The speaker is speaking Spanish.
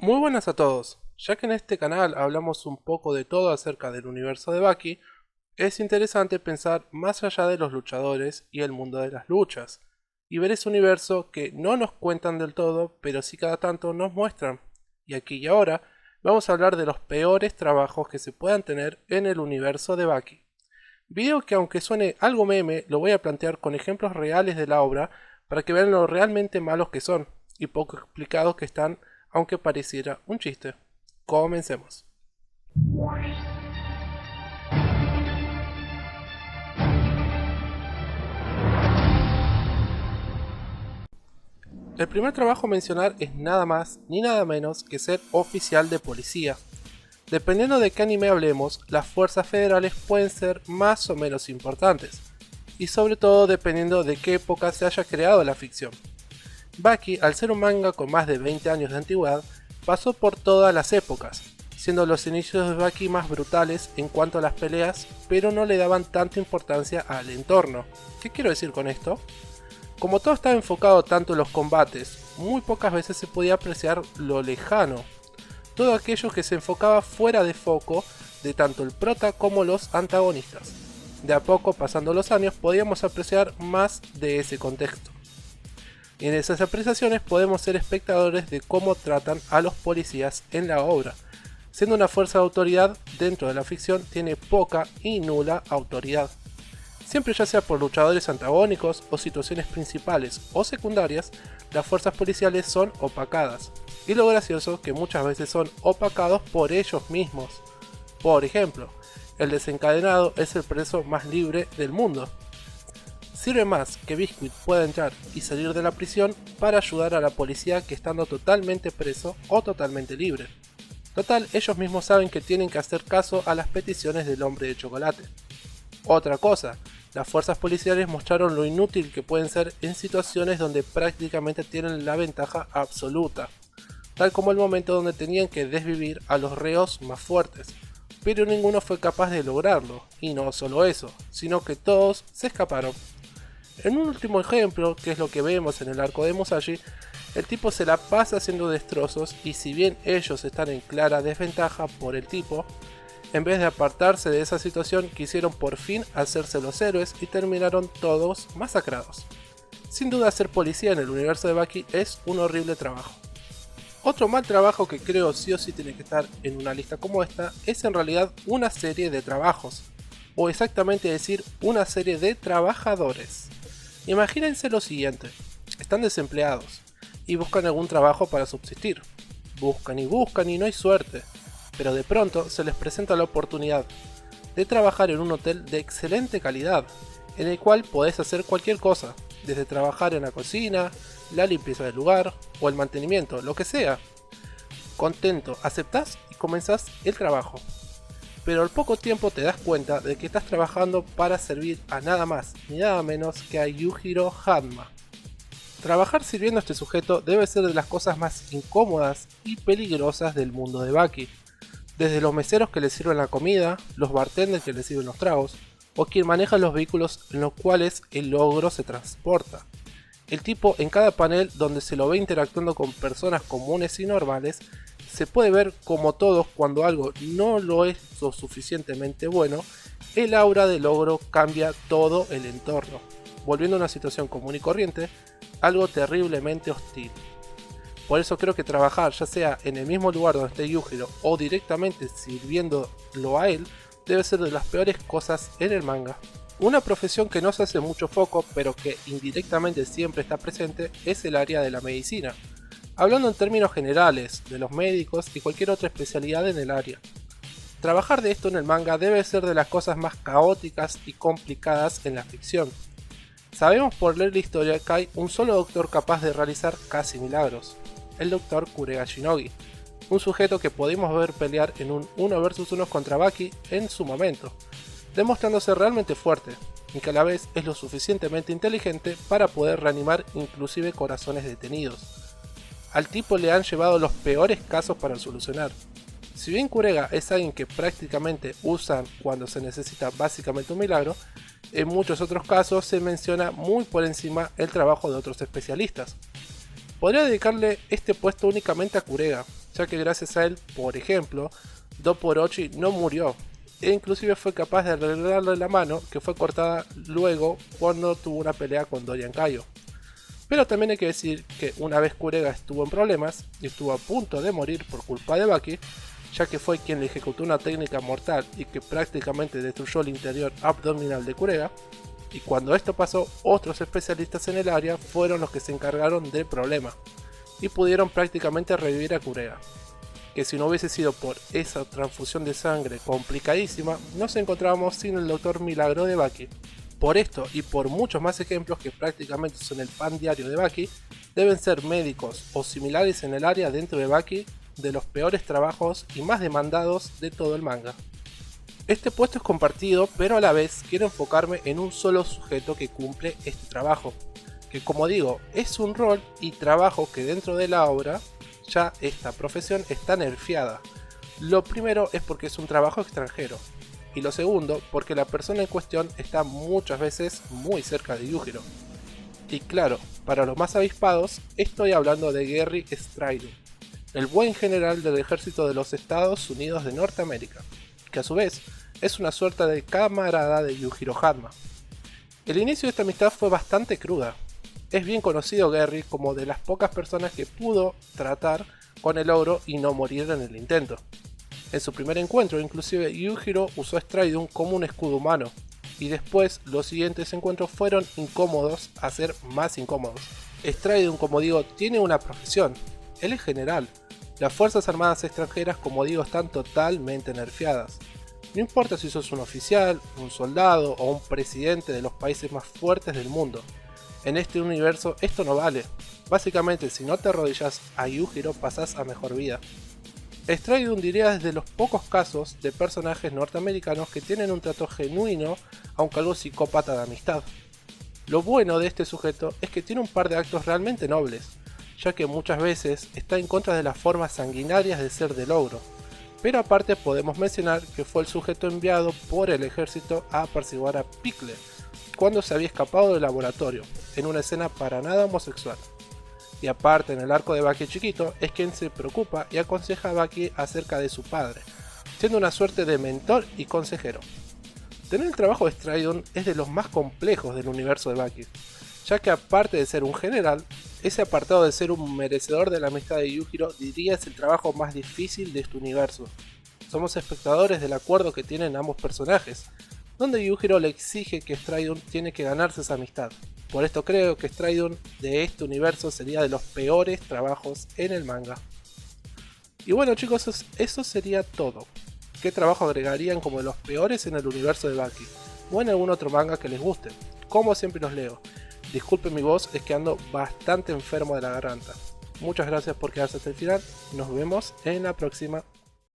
Muy buenas a todos. Ya que en este canal hablamos un poco de todo acerca del universo de Baki, es interesante pensar más allá de los luchadores y el mundo de las luchas, y ver ese universo que no nos cuentan del todo, pero sí cada tanto nos muestran. Y aquí y ahora vamos a hablar de los peores trabajos que se puedan tener en el universo de Baki. Video que aunque suene algo meme, lo voy a plantear con ejemplos reales de la obra para que vean lo realmente malos que son y poco explicados que están, aunque pareciera un chiste. Comencemos. El primer trabajo a mencionar es nada más ni nada menos que ser oficial de policía. Dependiendo de qué anime hablemos, las fuerzas federales pueden ser más o menos importantes, y sobre todo dependiendo de qué época se haya creado la ficción. Baki, al ser un manga con más de 20 años de antigüedad, pasó por todas las épocas, siendo los inicios de Baki más brutales en cuanto a las peleas, pero no le daban tanta importancia al entorno. ¿Qué quiero decir con esto? Como todo estaba enfocado tanto en los combates, muy pocas veces se podía apreciar lo lejano, todo aquello que se enfocaba fuera de foco de tanto el prota como los antagonistas. De a poco, pasando los años, podíamos apreciar más de ese contexto. Y en esas apreciaciones podemos ser espectadores de cómo tratan a los policías en la obra. Siendo una fuerza de autoridad dentro de la ficción, tiene poca y nula autoridad. Siempre, ya sea por luchadores antagónicos o situaciones principales o secundarias, las fuerzas policiales son opacadas. Y lo gracioso que muchas veces son opacados por ellos mismos. Por ejemplo, el desencadenado es el preso más libre del mundo. Sirve más que Biscuit pueda entrar y salir de la prisión para ayudar a la policía que estando totalmente preso o totalmente libre. Total, ellos mismos saben que tienen que hacer caso a las peticiones del hombre de chocolate. Otra cosa, las fuerzas policiales mostraron lo inútil que pueden ser en situaciones donde prácticamente tienen la ventaja absoluta, tal como el momento donde tenían que desvivir a los reos más fuertes, pero ninguno fue capaz de lograrlo, y no solo eso, sino que todos se escaparon. En un último ejemplo, que es lo que vemos en el arco de Musashi, el tipo se la pasa haciendo destrozos y si bien ellos están en clara desventaja por el tipo, en vez de apartarse de esa situación quisieron por fin hacerse los héroes y terminaron todos masacrados. Sin duda ser policía en el universo de Baki es un horrible trabajo. Otro mal trabajo que creo sí o sí tiene que estar en una lista como esta es en realidad una serie de trabajos, o exactamente decir una serie de trabajadores. Imagínense lo siguiente, están desempleados y buscan algún trabajo para subsistir. Buscan y no hay suerte, pero de pronto se les presenta la oportunidad de trabajar en un hotel de excelente calidad, en el cual podés hacer cualquier cosa, desde trabajar en la cocina, la limpieza del lugar o el mantenimiento, lo que sea. Contento, aceptás y comenzás el trabajo. Pero al poco tiempo te das cuenta de que estás trabajando para servir a nada más ni nada menos que a Yujiro Hanma. Trabajar sirviendo a este sujeto debe ser de las cosas más incómodas y peligrosas del mundo de Baki. Desde los meseros que le sirven la comida, los bartenders que le sirven los tragos, o quien maneja los vehículos en los cuales el ogro se transporta. El tipo en cada panel donde se lo ve interactuando con personas comunes y normales, se puede ver como todos cuando algo no lo es lo suficientemente bueno, el aura del ogro cambia todo el entorno, volviendo a una situación común y corriente, algo terriblemente hostil. Por eso creo que trabajar ya sea en el mismo lugar donde esté Yujiro o directamente sirviéndolo a él, debe ser de las peores cosas en el manga. Una profesión que no se hace mucho foco, pero que indirectamente siempre está presente, es el área de la medicina. Hablando en términos generales, de los médicos y cualquier otra especialidad en el área. Trabajar de esto en el manga debe ser de las cosas más caóticas y complicadas en la ficción. Sabemos por leer la historia que hay un solo doctor capaz de realizar casi milagros, el Dr. Kurega Shinogi, un sujeto que pudimos ver pelear en un 1 vs 1 contra Baki en su momento, demostrándose realmente fuerte, y que a la vez es lo suficientemente inteligente para poder reanimar inclusive corazones detenidos. Al tipo le han llevado los peores casos para solucionar. Si bien Kurega es alguien que prácticamente usan cuando se necesita básicamente un milagro, en muchos otros casos se menciona muy por encima el trabajo de otros especialistas. Podría dedicarle este puesto únicamente a Kurega, ya que gracias a él, por ejemplo, Doporochi no murió, e inclusive fue capaz de arreglarle la mano que fue cortada luego cuando tuvo una pelea con Dorian Kaio. Pero también hay que decir que una vez Kurega estuvo en problemas y estuvo a punto de morir por culpa de Baki, ya que fue quien le ejecutó una técnica mortal y que prácticamente destruyó el interior abdominal de Kurega, y cuando esto pasó, otros especialistas en el área fueron los que se encargaron del problema y pudieron prácticamente revivir a Kurega, que si no hubiese sido por esa transfusión de sangre complicadísima, nos encontrábamos sin el Doctor Milagro de Baki. Por esto y por muchos más ejemplos que prácticamente son el pan diario de Baki, deben ser médicos o similares en el área dentro de Baki de los peores trabajos y más demandados de todo el manga. Este puesto es compartido, pero a la vez quiero enfocarme en un solo sujeto que cumple este trabajo, que como digo, es un rol y trabajo que dentro de la obra ya esta profesión está nerfeada. Lo primero es porque es un trabajo extranjero, y lo segundo porque la persona en cuestión está muchas veces muy cerca de Yujiro. Y claro, para los más avispados, estoy hablando de Gary Stridon, el buen general del ejército de los Estados Unidos de Norteamérica, que a su vez es una suerte de camarada de Yujiro Hanma. El inicio de esta amistad fue bastante cruda. Es bien conocido Gary como de las pocas personas que pudo tratar con el ogro y no morir en el intento. En su primer encuentro, inclusive, Yujiro usó a Stridon como un escudo humano, y después los siguientes encuentros fueron incómodos a ser más incómodos. Stridon, como digo, tiene una profesión, él es general. Las fuerzas armadas extranjeras, como digo, están totalmente nerfeadas. No importa si sos un oficial, un soldado o un presidente de los países más fuertes del mundo. En este universo esto no vale. Básicamente, si no te arrodillas a Yujiro pasás a mejor vida. Stridon diría es de los pocos casos de personajes norteamericanos que tienen un trato genuino, aunque algo psicópata de amistad. Lo bueno de este sujeto es que tiene un par de actos realmente nobles, ya que muchas veces está en contra de las formas sanguinarias de ser del ogro. Pero aparte podemos mencionar que fue el sujeto enviado por el ejército a apaciguar a Pickle cuando se había escapado del laboratorio, en una escena para nada homosexual. Y aparte en el arco de Baki chiquito es quien se preocupa y aconseja a Baki acerca de su padre, siendo una suerte de mentor y consejero. Tener el trabajo de Stridon es de los más complejos del universo de Baki, ya que aparte de ser un general, ese apartado de ser un merecedor de la amistad de Yujiro diría es el trabajo más difícil de este universo. Somos espectadores del acuerdo que tienen ambos personajes, donde Yujiro le exige que Stridon tiene que ganarse esa amistad. Por esto creo que Stridon de este universo sería de los peores trabajos en el manga. Y bueno chicos, eso sería todo. ¿Qué trabajo agregarían como de los peores en el universo de Baki? O en algún otro manga que les guste. Como siempre los leo. Disculpen mi voz, es que ando bastante enfermo de la garganta. Muchas gracias por quedarse hasta el final. Nos vemos en la próxima.